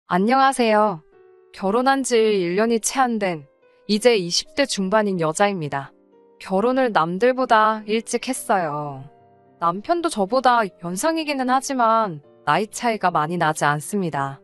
안녕하세요. 결혼한 지 1년이 채 안 된 이제 20대 중반인 여자입니다. 결혼을 남들보다 일찍 했어요. 남편도 저보다 연상이기는 하지만 나이 차이가 많이 나지 않습니다.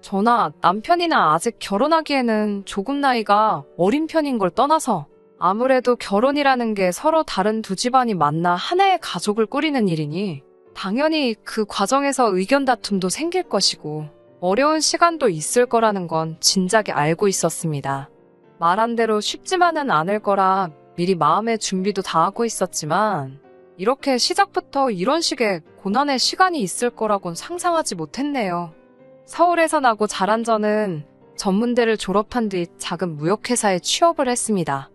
저나 남편이나 아직 결혼하기에는 조금 나이가 어린 편인 걸 떠나서 아무래도 결혼이라는 게 서로 다른 두 집안이 만나 하나의 가족을 꾸리는 일이니 당연히 그 과정에서 의견 다툼도 생길 것이고 어려운 시간도 있을 거라는 건 진작에 알고 있었습니다. 말한 대로 쉽지만은 않을 거라 미리 마음의 준비도 다 하고 있었지만 이렇게 시작부터 이런 식의 고난의 시간이 있을 거라곤 상상하지 못했네요. 서울에서 나고 자란 저는 전문대를 졸업한 뒤 작은 무역회사에 취업을 했습니다.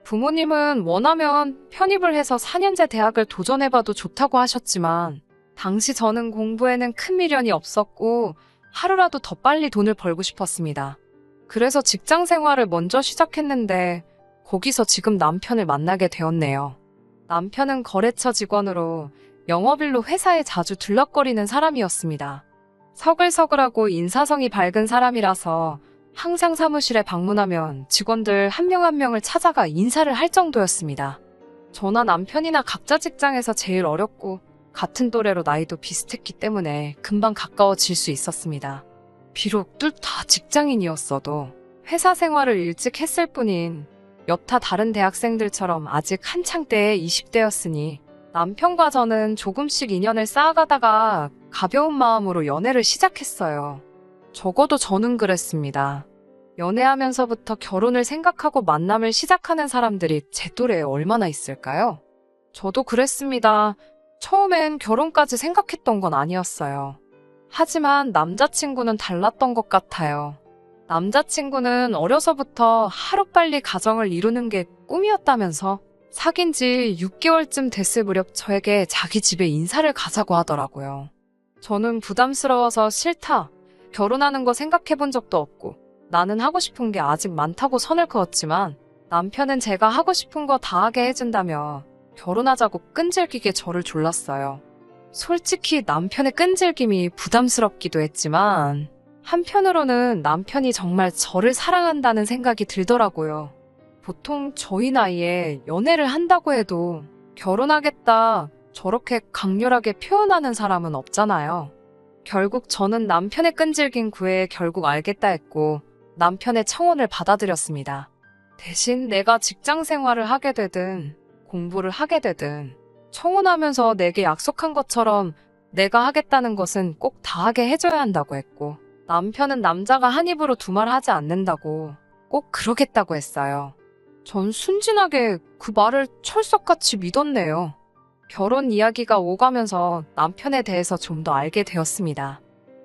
부모님은 원하면 편입을 해서 4년제 대학을 도전해봐도 좋다고 하셨지만 당시 저는 공부에는 큰 미련이 없었고 하루라도 더 빨리 돈을 벌고 싶었습니다. 그래서 직장 생활을 먼저 시작했는데 거기서 지금 남편을 만나게 되었네요. 남편은 거래처 직원으로 영업일로 회사에 자주 들락거리는 사람이었습니다. 서글서글하고 인사성이 밝은 사람이라서 항상 사무실에 방문하면 직원들 한 명 한 명을 찾아가 인사를 할 정도였습니다. 저나 남편이나 각자 직장에서 제일 어렸고 같은 또래로 나이도 비슷했기 때문에 금방 가까워질 수 있었습니다. 비록 둘 다 직장인이었어도 회사 생활을 일찍 했을 뿐인 여타 다른 대학생들처럼 아직 한창 때의 20대였으니 남편과 저는 조금씩 인연을 쌓아가다가 가벼운 마음으로 연애를 시작했어요. 적어도 저는 그랬습니다. 연애하면서부터 결혼을 생각하고 만남을 시작하는 사람들이 제 또래에 얼마나 있을까요? 저도 그랬습니다. 처음엔 결혼까지 생각했던 건 아니었어요. 하지만 남자친구는 달랐던 것 같아요. 남자친구는 어려서부터 하루빨리 가정을 이루는 게 꿈이었다면서 사귄 지 6개월쯤 됐을 무렵 저에게 자기 집에 인사를 가자고 하더라고요. 저는 부담스러워서 싫다. 결혼하는 거 생각해 본 적도 없고 나는 하고 싶은 게 아직 많다고 선을 그었지만 남편은 제가 하고 싶은 거 다 하게 해준다며 결혼하자고 끈질기게 저를 졸랐어요. 솔직히 남편의 끈질김이 부담스럽기도 했지만 한편으로는 남편이 정말 저를 사랑한다는 생각이 들더라고요. 보통 저희 나이에 연애를 한다고 해도 결혼하겠다 저렇게 강렬하게 표현하는 사람은 없잖아요. 결국 저는 남편의 끈질긴 구애에 결국 알겠다 했고 남편의 청혼을 받아들였습니다. 대신 내가 직장 생활을 하게 되든 공부를 하게 되든 청혼하면서 내게 약속한 것처럼 내가 하겠다는 것은 꼭 다 하게 해줘야 한다고 했고 남편은 남자가 한 입으로 두 말 하지 않는다고 꼭 그러겠다고 했어요. 전 순진하게 그 말을 철석같이 믿었네요. 결혼 이야기가 오가면서 남편에 대해서 좀 더 알게 되었습니다.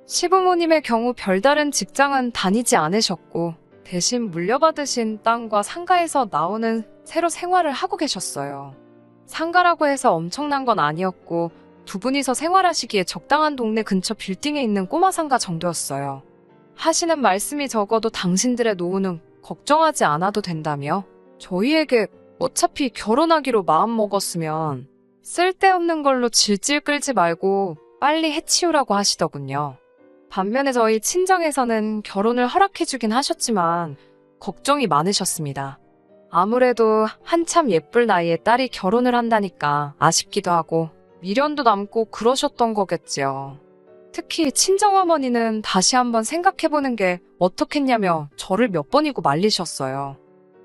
시부모님의 경우 별다른 직장은 다니지 않으셨고 대신 물려받으신 땅과 상가에서 나오는 새로 생활을 하고 계셨어요. 상가라고 해서 엄청난 건 아니었고 두 분이서 생활하시기에 적당한 동네 근처 빌딩에 있는 꼬마 상가 정도였어요. 하시는 말씀이 적어도 당신들의 노후는 걱정하지 않아도 된다며 저희에게 어차피 결혼하기로 마음먹었으면 쓸데없는 걸로 질질 끌지 말고 빨리 해치우라고 하시더군요. 반면에 저희 친정에서는 결혼을 허락해주긴 하셨지만 걱정이 많으셨습니다. 아무래도 한참 예쁠 나이에 딸이 결혼을 한다니까 아쉽기도 하고 미련도 남고 그러셨던 거겠지요. 특히 친정어머니는 다시 한번 생각해보는 게 어떻겠냐며 저를 몇 번이고 말리셨어요.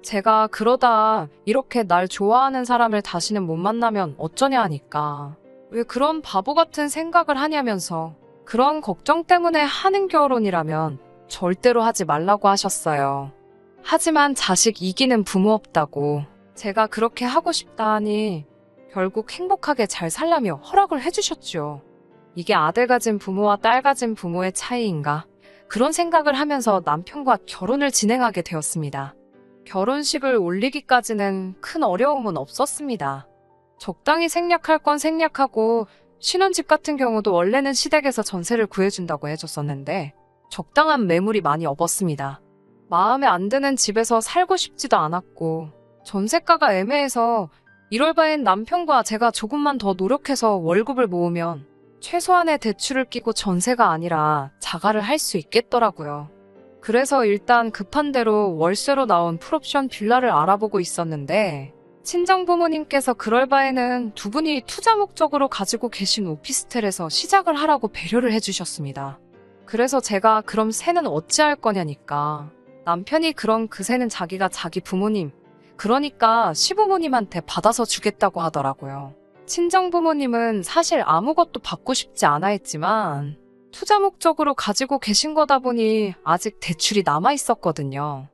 제가 그러다 이렇게 날 좋아하는 사람을 다시는 못 만나면 어쩌냐 하니까 왜 그런 바보 같은 생각을 하냐면서 그런 걱정 때문에 하는 결혼이라면 절대로 하지 말라고 하셨어요. 하지만 자식 이기는 부모 없다고 제가 그렇게 하고 싶다 하니 결국 행복하게 잘 살라며 허락을 해주셨죠. 이게 아들 가진 부모와 딸 가진 부모의 차이인가? 그런 생각을 하면서 남편과 결혼을 진행하게 되었습니다. 결혼식을 올리기까지는 큰 어려움은 없었습니다. 적당히 생략할 건 생략하고 신혼집 같은 경우도 원래는 시댁에서 전세를 구해준다고 해줬었는데 적당한 매물이 많이 없었습니다. 마음에 안 드는 집에서 살고 싶지도 않았고 전세가가 애매해서 이럴 바엔 남편과 제가 조금만 더 노력해서 월급을 모으면 최소한의 대출을 끼고 전세가 아니라 자가를 할 수 있겠더라고요. 그래서 일단 급한 대로 월세로 나온 풀옵션 빌라를 알아보고 있었는데 친정 부모님께서 그럴 바에는 두 분이 투자 목적으로 가지고 계신 오피스텔에서 시작을 하라고 배려를 해주셨습니다. 그래서 제가 그럼 세는 어찌할 거냐니까 남편이 그럼 그 세는 자기가 자기 부모님, 그러니까 시부모님한테 받아서 주겠다고 하더라고요. 친정 부모님은 사실 아무것도 받고 싶지 않아 했지만 투자 목적으로 가지고 계신 거다 보니 아직 대출이 남아 있었거든요.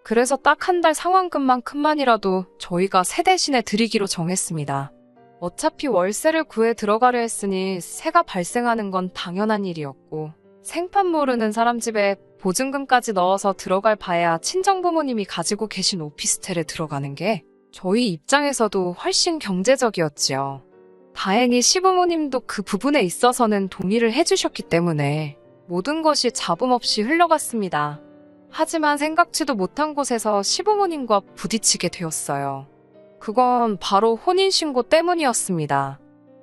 그래서 딱 한 달 상환금만큼만이라도 저희가 세 대신에 드리기로 정했습니다. 어차피 월세를 구해 들어가려 했으니 세가 발생하는 건 당연한 일이었고 생판 모르는 사람 집에 보증금까지 넣어서 들어갈 바에야 친정부모님이 가지고 계신 오피스텔에 들어가는 게 저희 입장에서도 훨씬 경제적이었지요. 다행히 시부모님도 그 부분에 있어서는 동의를 해주셨기 때문에 모든 것이 잡음 없이 흘러갔습니다. 하지만 생각지도 못한 곳에서 시부모님과 부딪히게 되었어요. 그건 바로 혼인신고 때문이었습니다.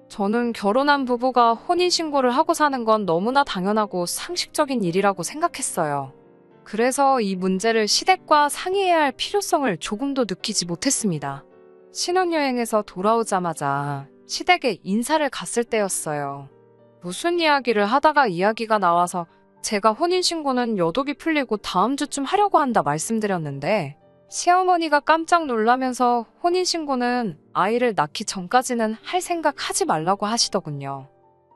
저는 결혼한 부부가 혼인신고를 하고 사는 건 너무나 당연하고 상식적인 일이라고 생각했어요. 그래서 이 문제를 시댁과 상의해야 할 필요성을 조금도 느끼지 못했습니다. 신혼여행에서 돌아오자마자 시댁에 인사를 갔을 때였어요. 무슨 이야기를 하다가 이야기가 나와서 제가 혼인신고는 여독이 풀리고 다음 주쯤 하려고 한다 말씀드렸는데 시어머니가 깜짝 놀라면서 혼인신고는 아이를 낳기 전까지는 할 생각 하지 말라고 하시더군요.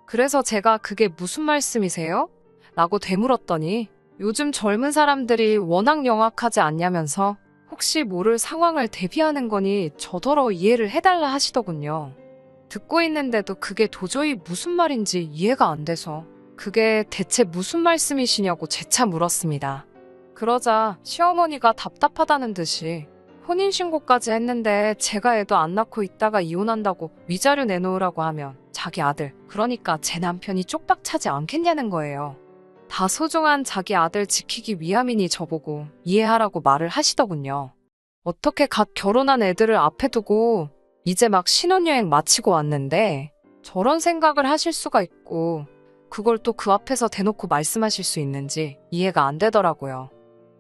그래서 제가 그게 무슨 말씀이세요? 라고 되물었더니 요즘 젊은 사람들이 워낙 영악하지 않냐면서 혹시 모를 상황을 대비하는 거니 저더러 이해를 해달라 하시더군요. 듣고 있는데도 그게 도저히 무슨 말인지 이해가 안 돼서 그게 대체 무슨 말씀이시냐고 재차 물었습니다. 그러자 시어머니가 답답하다는 듯이 혼인신고까지 했는데 제가 애도 안 낳고 있다가 이혼한다고 위자료 내놓으라고 하면 자기 아들, 그러니까 제 남편이 쪽박 차지 않겠냐는 거예요. 다 소중한 자기 아들 지키기 위함이니 저보고 이해하라고 말을 하시더군요. 어떻게 갓 결혼한 애들을 앞에 두고 이제 막 신혼여행 마치고 왔는데 저런 생각을 하실 수가 있고 그걸 또 그 앞에서 대놓고 말씀하실 수 있는지 이해가 안 되더라고요.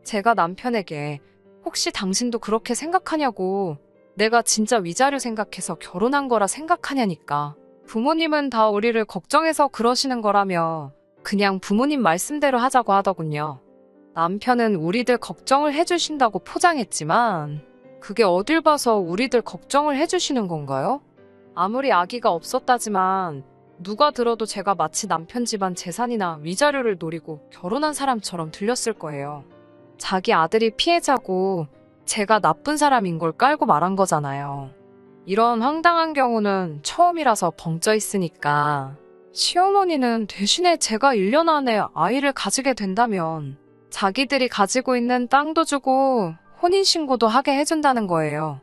제가 남편에게 혹시 당신도 그렇게 생각하냐고 내가 진짜 위자료 생각해서 결혼한 거라 생각하냐니까 부모님은 다 우리를 걱정해서 그러시는 거라며 그냥 부모님 말씀대로 하자고 하더군요. 남편은 우리들 걱정을 해주신다고 포장했지만 그게 어딜 봐서 우리들 걱정을 해주시는 건가요? 아무리 아기가 없었다지만 누가 들어도 제가 마치 남편 집안 재산이나 위자료를 노리고 결혼한 사람처럼 들렸을 거예요. 자기 아들이 피해자고 제가 나쁜 사람인 걸 깔고 말한 거잖아요. 이런 황당한 경우는 처음이라서 벙쪄 있으니까 시어머니는 대신에 제가 1년 안에 아이를 가지게 된다면 자기들이 가지고 있는 땅도 주고 혼인신고도 하게 해준다는 거예요.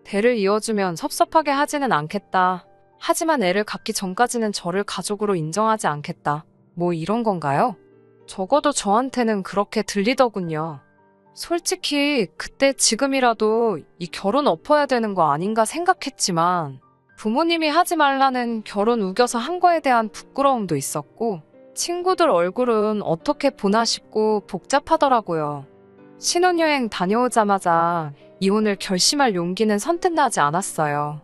대를 이어주면 섭섭하게 하지는 않겠다. 하지만 애를 갖기 전까지는 저를 가족으로 인정하지 않겠다. 뭐 이런 건가요? 적어도 저한테는 그렇게 들리더군요. 솔직히 그때 지금이라도 이 결혼 엎어야 되는 거 아닌가 생각했지만 부모님이 하지 말라는 결혼 우겨서 한 거에 대한 부끄러움도 있었고 친구들 얼굴은 어떻게 보나 싶고 복잡하더라고요. 신혼여행 다녀오자마자 이혼을 결심할 용기는 선뜻 나지 않았어요.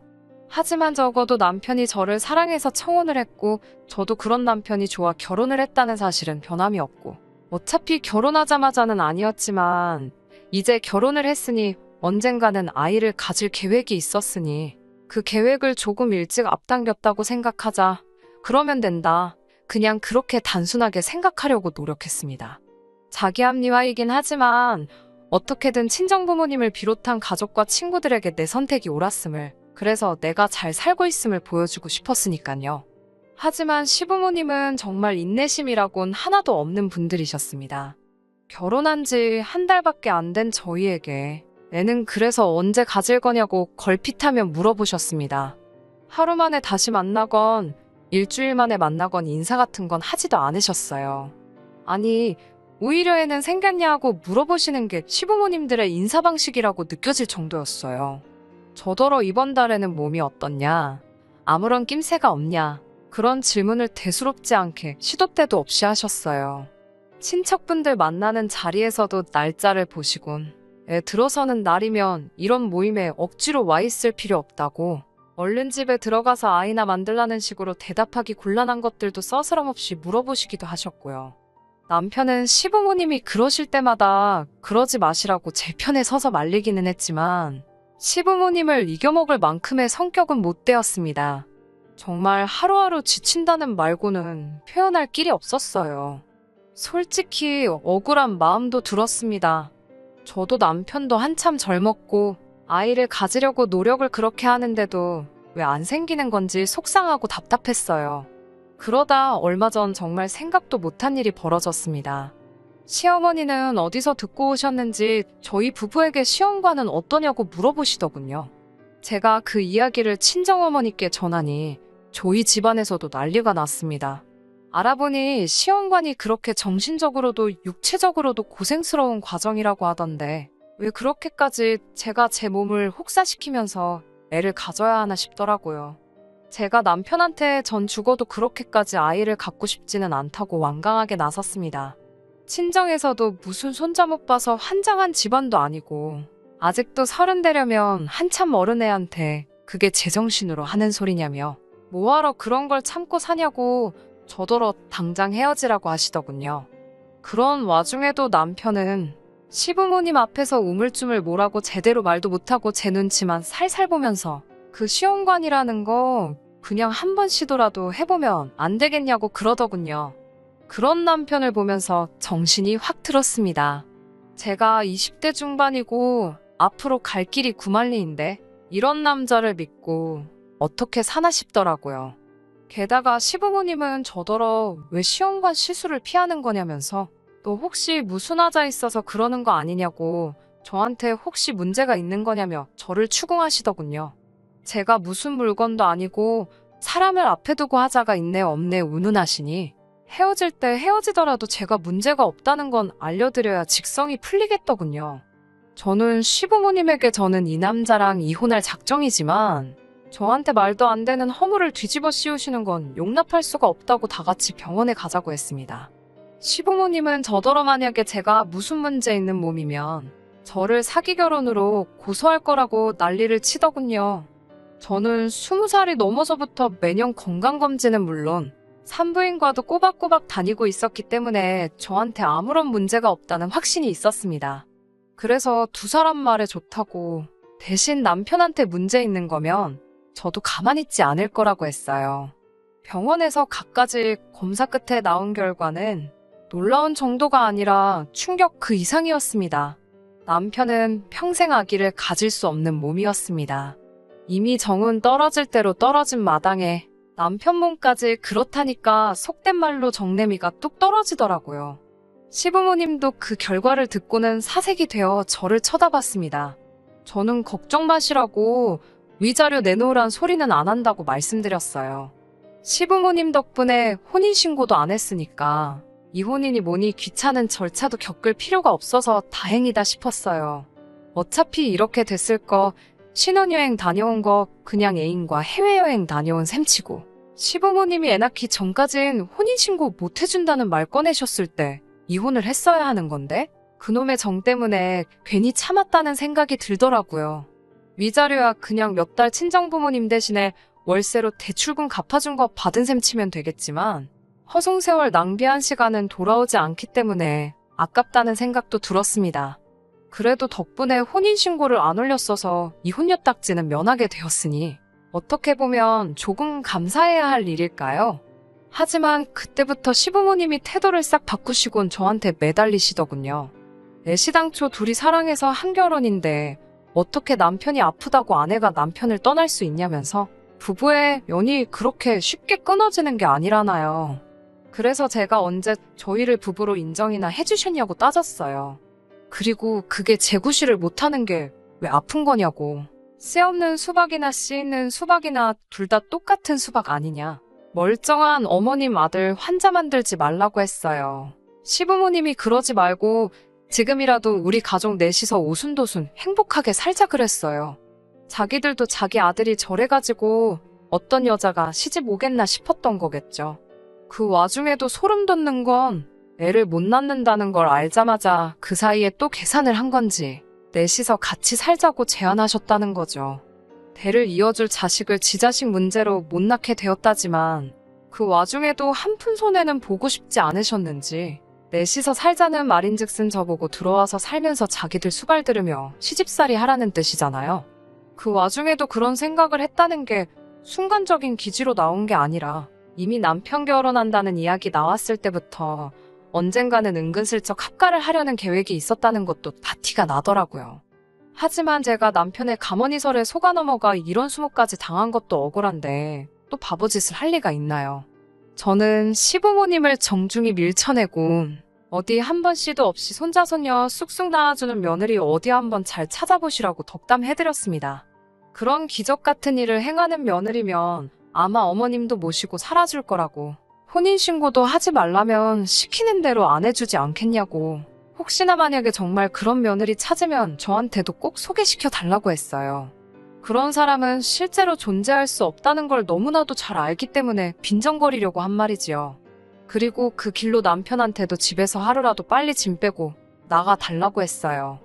하지만 적어도 남편이 저를 사랑해서 청혼을 했고 저도 그런 남편이 좋아 결혼을 했다는 사실은 변함이 없고 어차피 결혼하자마자는 아니었지만 이제 결혼을 했으니 언젠가는 아이를 가질 계획이 있었으니 그 계획을 조금 일찍 앞당겼다고 생각하자. 그러면 된다. 그냥 그렇게 단순하게 생각하려고 노력했습니다. 자기 합리화이긴 하지만 어떻게든 친정부모님을 비롯한 가족과 친구들에게 내 선택이 옳았음을, 그래서 내가 잘 살고 있음을 보여주고 싶었으니까요. 하지만 시부모님은 정말 인내심이라곤 하나도 없는 분들이셨습니다. 결혼한 지 한 달밖에 안 된 저희에게 애는 그래서 언제 가질 거냐고 걸핏하며 물어보셨습니다. 하루 만에 다시 만나건 일주일 만에 만나건 인사 같은 건 하지도 않으셨어요. 아니, 오히려 애는 생겼냐고 물어보시는 게 시부모님들의 인사 방식이라고 느껴질 정도였어요. 저더러 이번 달에는 몸이 어떻냐? 아무런 낌새가 없냐? 그런 질문을 대수롭지 않게 시도 때도 없이 하셨어요. 친척분들 만나는 자리에서도 날짜를 보시곤 애 들어서는 날이면 이런 모임에 억지로 와 있을 필요 없다고 얼른 집에 들어가서 아이나 만들라는 식으로 대답하기 곤란한 것들도 서스럼없이 물어보시기도 하셨고요. 남편은 시부모님이 그러실 때마다 그러지 마시라고 제 편에 서서 말리기는 했지만 시부모님을 이겨먹을 만큼의 성격은 못 되었습니다. 정말 하루하루 지친다는 말고는 표현할 길이 없었어요. 솔직히 억울한 마음도 들었습니다. 저도 남편도 한참 젊었고 아이를 가지려고 노력을 그렇게 하는데도 왜 안 생기는 건지 속상하고 답답했어요. 그러다 얼마 전 정말 생각도 못한 일이 벌어졌습니다. 시어머니는 어디서 듣고 오셨는지 저희 부부에게 시험관은 어떠냐고 물어보시더군요. 제가 그 이야기를 친정어머니께 전하니 저희 집안에서도 난리가 났습니다. 알아보니 시험관이 그렇게 정신적으로도 육체적으로도 고생스러운 과정이라고 하던데 왜 그렇게까지 제가 제 몸을 혹사시키면서 애를 가져야 하나 싶더라고요. 제가 남편한테 전 죽어도 그렇게까지 아이를 갖고 싶지는 않다고 완강하게 나섰습니다. 친정에서도 무슨 손자 못 봐서 환장한 집안도 아니고 아직도 30 되려면 한참 어른 애한테 그게 제정신으로 하는 소리냐며 뭐하러 그런 걸 참고 사냐고 저더러 당장 헤어지라고 하시더군요. 그런 와중에도 남편은 시부모님 앞에서 우물쭈물 뭐라고 제대로 말도 못하고 제 눈치만 살살 보면서 그 시험관이라는 거 그냥 한 번 시도라도 해보면 안 되겠냐고 그러더군요. 그런 남편을 보면서 정신이 확 들었습니다. 제가 20대 중반이고 앞으로 갈 길이 구만리인데 이런 남자를 믿고 어떻게 사나 싶더라고요. 게다가 시부모님은 저더러 왜 시험관 시술을 피하는 거냐면서 또 혹시 무슨 하자 있어서 그러는 거 아니냐고 저한테 혹시 문제가 있는 거냐며 저를 추궁하시더군요. 제가 무슨 물건도 아니고 사람을 앞에 두고 하자가 있네 없네 운운하시니 헤어질 때 헤어지더라도 제가 문제가 없다는 건 알려드려야 직성이 풀리겠더군요. 저는 시부모님에게 저는 이 남자랑 이혼할 작정이지만 저한테 말도 안 되는 허물을 뒤집어 씌우시는 건 용납할 수가 없다고 다 같이 병원에 가자고 했습니다. 시부모님은 저더러 만약에 제가 무슨 문제 있는 몸이면 저를 사기 결혼으로 고소할 거라고 난리를 치더군요. 저는 20살이 넘어서부터 매년 건강검진은 물론 산부인과도 꼬박꼬박 다니고 있었기 때문에 저한테 아무런 문제가 없다는 확신이 있었습니다. 그래서 두 사람 말에 좋다고 대신 남편한테 문제 있는 거면 저도 가만히 있지 않을 거라고 했어요. 병원에서 갖가지 검사 끝에 나온 결과는 놀라운 정도가 아니라 충격 그 이상이었습니다. 남편은 평생 아기를 가질 수 없는 몸이었습니다. 이미 정은 떨어질 대로 떨어진 마당에 남편 몸까지 그렇다니까 속된 말로 정내미가 뚝 떨어지더라고요. 시부모님도 그 결과를 듣고는 사색이 되어 저를 쳐다봤습니다. 저는 걱정 마시라고 위자료 내놓으란 소리는 안 한다고 말씀드렸어요. 시부모님 덕분에 혼인신고도 안 했으니까 이혼이니 뭐니 귀찮은 절차도 겪을 필요가 없어서 다행이다 싶었어요. 어차피 이렇게 됐을 거 신혼여행 다녀온 거 그냥 애인과 해외여행 다녀온 셈치고 시부모님이 애 낳기 전까진 혼인신고 못 해준다는 말 꺼내셨을 때 이혼을 했어야 하는 건데 그놈의 정 때문에 괜히 참았다는 생각이 들더라고요. 위자료야 그냥 몇 달 친정부모님 대신에 월세로 대출금 갚아준 거 받은 셈 치면 되겠지만 허송세월 낭비한 시간은 돌아오지 않기 때문에 아깝다는 생각도 들었습니다. 그래도 덕분에 혼인신고를 안 올렸어서 이혼녀 딱지는 면하게 되었으니 어떻게 보면 조금 감사해야 할 일일까요? 하지만 그때부터 시부모님이 태도를 싹 바꾸시곤 저한테 매달리시더군요. 애시당초 둘이 사랑해서 한 결혼인데 어떻게 남편이 아프다고 아내가 남편을 떠날 수 있냐면서 부부의 연이 그렇게 쉽게 끊어지는 게 아니라나요. 그래서 제가 언제 저희를 부부로 인정이나 해주셨냐고 따졌어요. 그리고 그게 재구실을 못하는 게 왜 아픈 거냐고. 씨 없는 수박이나 씨 있는 수박이나 둘 다 똑같은 수박 아니냐. 멀쩡한 어머님 아들 환자 만들지 말라고 했어요. 시부모님이 그러지 말고 지금이라도 우리 가족 넷이서 오순도순 행복하게 살자 그랬어요. 자기들도 자기 아들이 저래가지고 어떤 여자가 시집 오겠나 싶었던 거겠죠. 그 와중에도 소름 돋는 건 애를 못 낳는다는 걸 알자마자 그 사이에 또 계산을 한 건지 넷이서 같이 살자고 제안하셨다는 거죠. 대를 이어줄 자식을 지 자식 문제로 못 낳게 되었다지만 그 와중에도 한 푼 손해는 보고 싶지 않으셨는지 넷이서 살자는 말인즉슨 저보고 들어와서 살면서 자기들 수발 들으며 시집살이 하라는 뜻이잖아요. 그 와중에도 그런 생각을 했다는 게 순간적인 기지로 나온 게 아니라 이미 남편 결혼한다는 이야기 나왔을 때부터 언젠가는 은근슬쩍 합가를 하려는 계획이 있었다는 것도 다 티가 나더라고요. 하지만 제가 남편의 가머니설에 속아 넘어가 이런 수모까지 당한 것도 억울한데 또 바보짓을 할 리가 있나요? 저는 시부모님을 정중히 밀쳐내고 어디 한 번 씨도 없이 손자손녀 쑥쑥 낳아주는 며느리 어디 한번 잘 찾아보시라고 덕담해드렸습니다. 그런 기적 같은 일을 행하는 며느리면 아마 어머님도 모시고 살아줄 거라고, 혼인신고도 하지 말라면 시키는 대로 안 해주지 않겠냐고, 혹시나 만약에 정말 그런 며느리 찾으면 저한테도 꼭 소개시켜 달라고 했어요. 그런 사람은 실제로 존재할 수 없다는 걸 너무나도 잘 알기 때문에 빈정거리려고 한 말이지요. 그리고 그 길로 남편한테도 집에서 하루라도 빨리 짐 빼고 나가 달라고 했어요.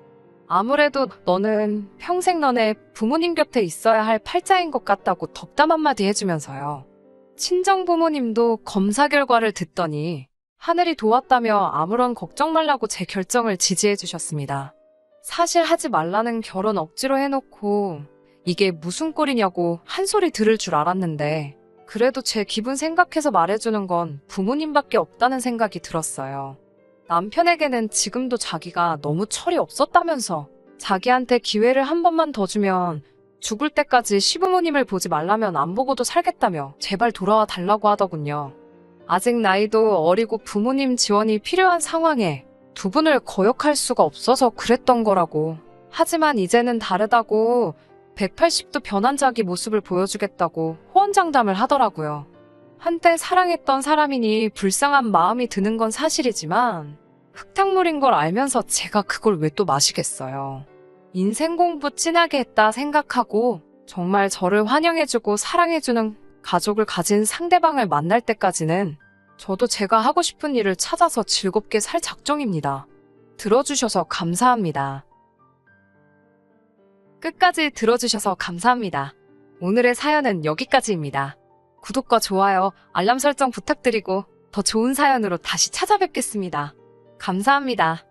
아무래도 너는 평생 너네 부모님 곁에 있어야 할 팔자인 것 같다고 덕담 한마디 해주면서요. 친정 부모님도 검사 결과를 듣더니 하늘이 도왔다며 아무런 걱정 말라고 제 결정을 지지해 주셨습니다. 사실 하지 말라는 결혼 억지로 해놓고 이게 무슨 꼴이냐고 한 소리 들을 줄 알았는데 그래도 제 기분 생각해서 말해주는 건 부모님밖에 없다는 생각이 들었어요. 남편에게는 지금도 자기가 너무 철이 없었다면서 자기한테 기회를 한 번만 더 주면 죽을 때까지 시부모님을 보지 말라면 안 보고도 살겠다며 제발 돌아와 달라고 하더군요. 아직 나이도 어리고 부모님 지원이 필요한 상황에 두 분을 거역할 수가 없어서 그랬던 거라고. 하지만 이제는 다르다고 180도 변한 자기 모습을 보여주겠다고 호언장담을 하더라고요. 한때 사랑했던 사람이니 불쌍한 마음이 드는 건 사실이지만 흙탕물인 걸 알면서 제가 그걸 왜 또 마시겠어요. 인생 공부 진하게 했다 생각하고 정말 저를 환영해주고 사랑해주는 가족을 가진 상대방을 만날 때까지는 저도 제가 하고 싶은 일을 찾아서 즐겁게 살 작정입니다. 들어주셔서 감사합니다. 끝까지 들어주셔서 감사합니다. 오늘의 사연은 여기까지입니다. 구독과 좋아요, 알람 설정 부탁드리고 더 좋은 사연으로 다시 찾아뵙겠습니다. 감사합니다.